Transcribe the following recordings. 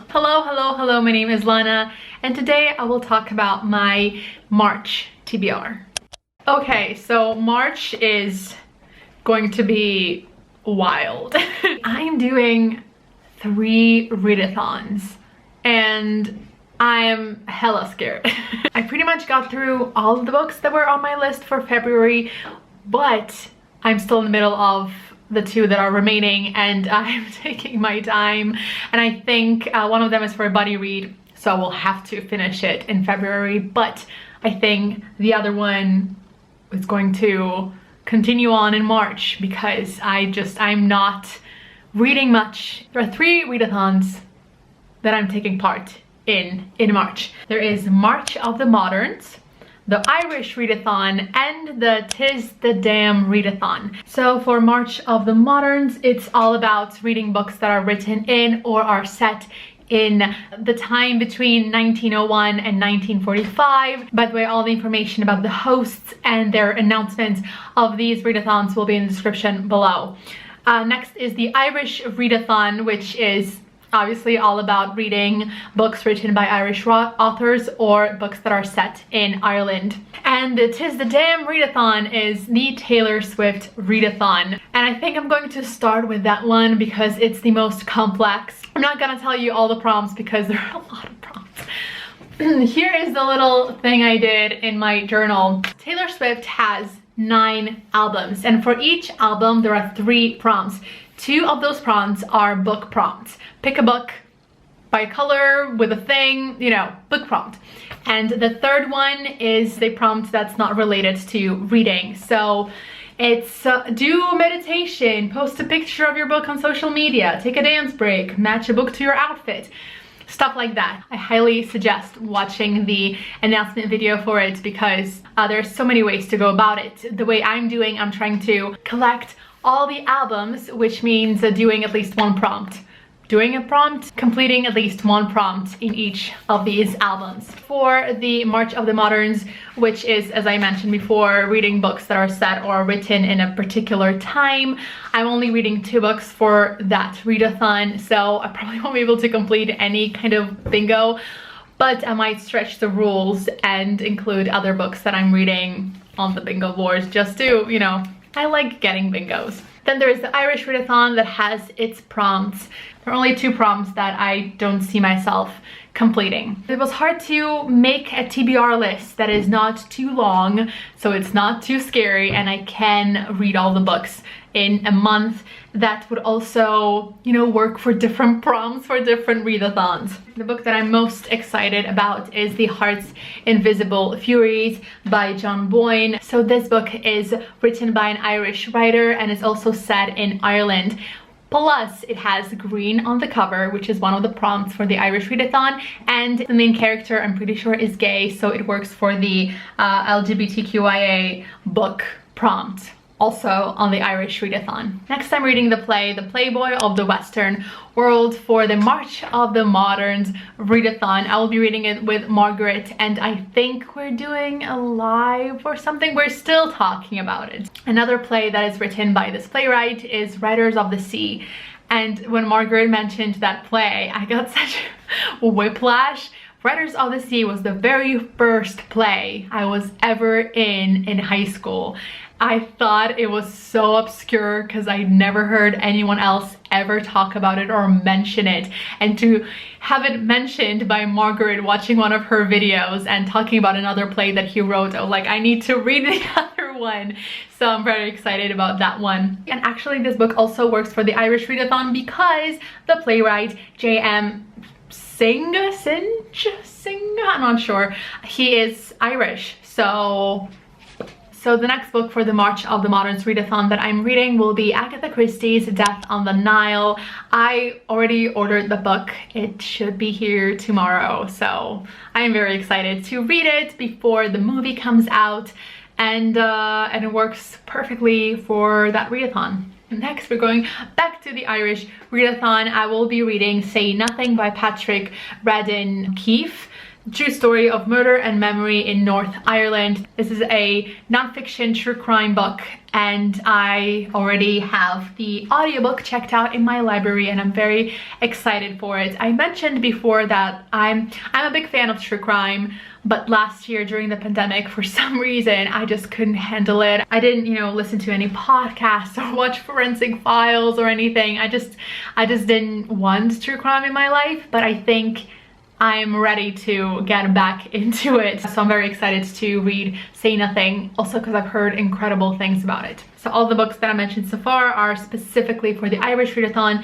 Hello, my name is Lana, and today I will talk about my March TBR. Okay, so March is going to be wild. I'm doing 3 readathons, and I am hella scared. I pretty much got through all of the books that were on my list for February, but I'm still in the middle of the 2 that are remaining, and I'm taking my time, and I think one of them is for a buddy read, so we'll have to finish it in February, but I think the other one is going to continue on in March because I'm not reading much. There are 3 readathons that I'm taking part in March. There is March of the Moderns, the Irish Readathon, and the Tis the Damn Readathon. So for March of the Moderns, it's all about reading books that are written in or are set in the time between 1901 and 1945. By the way, all the information about the hosts and their announcements of these readathons will be in the description below. Next is the Irish Readathon, which is obviously all about reading books written by Irish authors or books that are set in Ireland. And the Tis the Damn Readathon is the Taylor Swift readathon. And I think I'm going to start with that one because it's the most complex. I'm not gonna tell you all the prompts because there are a lot of prompts. Here is the little thing I did in my journal. Taylor Swift has 9 albums, and for each album there are 3 prompts. 2 of those prompts are book prompts. Pick a book by color with a thing, you know, book prompt. And the third one is a prompt that's not related to reading. So it's do meditation, post a picture of your book on social media, take a dance break, match a book to your outfit, stuff like that. I highly suggest watching the announcement video for it because there's so many ways to go about it. The way I'm trying to collect all the albums, which means doing at least 1 prompt. Doing a prompt, completing at least 1 prompt in each of these albums. For the March of the Moderns, which is, as I mentioned before, reading books that are set or written in a particular time, I'm only reading 2 books for that readathon, so I probably won't be able to complete any kind of bingo, but I might stretch the rules and include other books that I'm reading on the bingo boards just to, you know, I like getting bingos. Then there's the Irish Readathon that has its prompts. There are only 2 prompts that I don't see myself completing. It was hard to make a TBR list that is not too long, so it's not too scary, and I can read all the books in a month. That would also, you know, work for different prompts for different readathons. The book that I'm most excited about is The Heart's Invisible Furies by John Boyne. So this book is written by an Irish writer and is also set in Ireland. Plus, it has green on the cover, which is one of the prompts for the Irish Readathon, and the main character, I'm pretty sure, is gay, so it works for the LGBTQIA book prompt, also on the Irish Readathon. Next, I'm reading the play The Playboy of the Western World for the March of the Moderns readathon. I will be reading it with Margaret, and I think we're doing a live or something. We're still talking about it. Another play that is written by this playwright is Riders of the Sea. And when Margaret mentioned that play, I got such whiplash. Riders of the Sea was the very first play I was ever in high school. I thought it was so obscure because I'd never heard anyone else ever talk about it or mention it, and to have it mentioned by Margaret watching one of her videos and talking about another play that he wrote, I was like, I need to read the other one. So I'm very excited about that one. And actually this book also works for the Irish Readathon because the playwright J.M. Singh, I'm not sure, he is Irish. So the next book for the March of the Moderns readathon that I'm reading will be Agatha Christie's Death on the Nile. I already ordered the book. It should be here tomorrow, so I'm very excited to read it before the movie comes out, and it works perfectly for that readathon. Next, we're going back to the Irish Readathon. I will be reading Say Nothing by Patrick Radden Keefe. true story of murder and memory in North Ireland. This is a non-fiction true crime book, and I already have the audiobook checked out in my library and I'm very excited for it. I mentioned before that I'm a big fan of true crime, but last year during the pandemic, for some reason, I just couldn't handle it. I didn't, you know, listen to any podcasts or watch Forensic Files or anything. I just didn't want true crime in my life, but I think I'm ready to get back into it. So I'm very excited to read Say Nothing, also because I've heard incredible things about it. So all the books that I mentioned so far are specifically for the Irish Readathon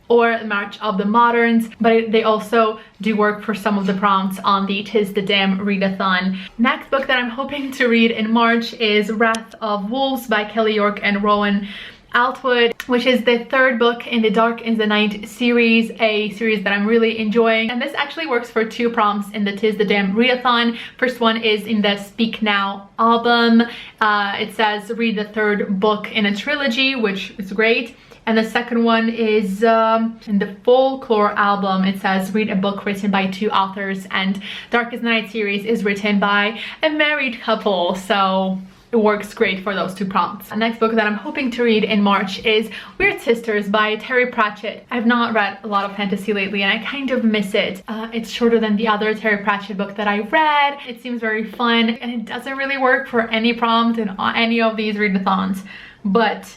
or the March of the Moderns, but they also do work for some of the prompts on the Tis the Damn Readathon. Next book that I'm hoping to read in March is Wrath of Wolves by Kelly York and Rowan Altwood, which is the third book in the Dark in the Night series, a series that I'm really enjoying. And this actually works for two prompts in the Tis the Damn Readathon. First one is in the Speak Now album. It says read the third book in a trilogy, which is great. And the second one is in the Folklore album. It says read a book written by two authors, and Dark in the Night series is written by a married couple. So it works great for those two prompts. The next book that I'm hoping to read in March is Weird Sisters by Terry Pratchett. I've not read a lot of fantasy lately and I kind of miss it. It's shorter than the other Terry Pratchett book that I read. It seems very fun and it doesn't really work for any prompt in any of these readathons. But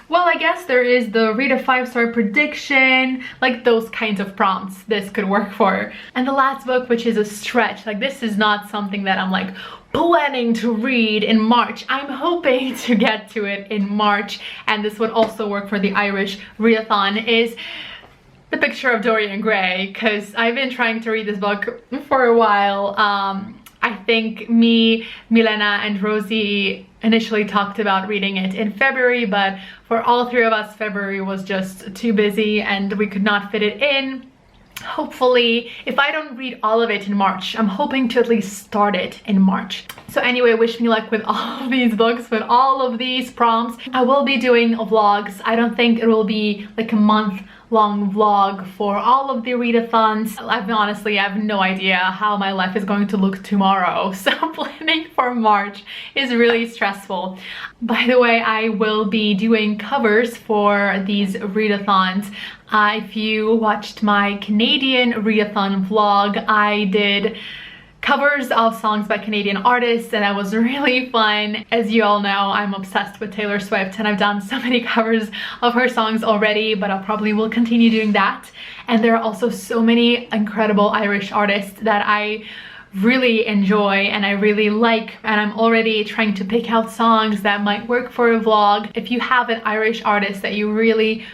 well, I guess there is the read a 5-star prediction, like those kinds of prompts this could work for. And the last book, which is a stretch, like this is not something that I'm like planning to read in March. I'm hoping to get to it in March, and this would also work for the Irish Readathon, is The Picture of Dorian Gray, because I've been trying to read this book for a while. I think me, Milena, and Rosie initially talked about reading it in February, but for all three of us, February was just too busy and we could not fit it in. Hopefully, if I don't read all of it in March, I'm hoping to at least start it in March. So anyway, wish me luck with all of these books, with all of these prompts. I will be doing vlogs. I don't think it will be like a month-long vlog for all of the readathons. Honestly, I have no idea how my life is going to look tomorrow, so planning for March is really stressful. By the way, I will be doing covers for these readathons. If you watched my Canadian readathon vlog, I did covers of songs by Canadian artists and that was really fun. As you all know, I'm obsessed with Taylor Swift and I've done so many covers of her songs already, but I probably will continue doing that. And there are also so many incredible Irish artists that I really enjoy and I really like, and I'm already trying to pick out songs that might work for a vlog. If you have an Irish artist that you really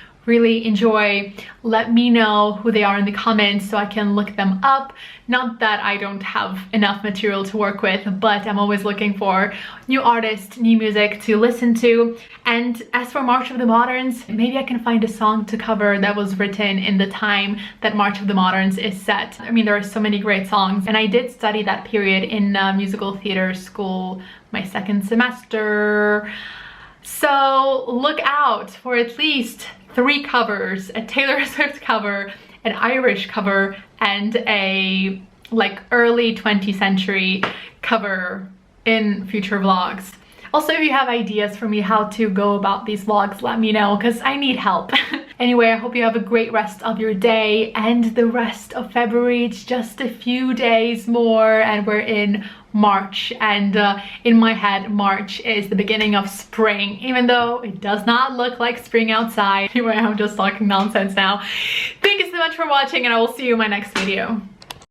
enjoy, let me know who they are in the comments so I can look them up. Not that I don't have enough material to work with, but I'm always looking for new artists, new music to listen to. And as for March of the Moderns, maybe I can find a song to cover that was written in the time that March of the Moderns is set. I mean, there are so many great songs, and I did study that period in musical theater school my second semester. So look out for at least 3 covers: a Taylor Swift cover, an Irish cover, and a like early 20th century cover in future vlogs. Also, if you have ideas for me how to go about these vlogs, let me know because I need help. Anyway, I hope you have a great rest of your day and the rest of February. It's just a few days more and we're in March, and in my head March is the beginning of spring, even though it does not look like spring outside. Anyway, I'm just talking nonsense now. Thank you so much for watching and I will see you in my next video.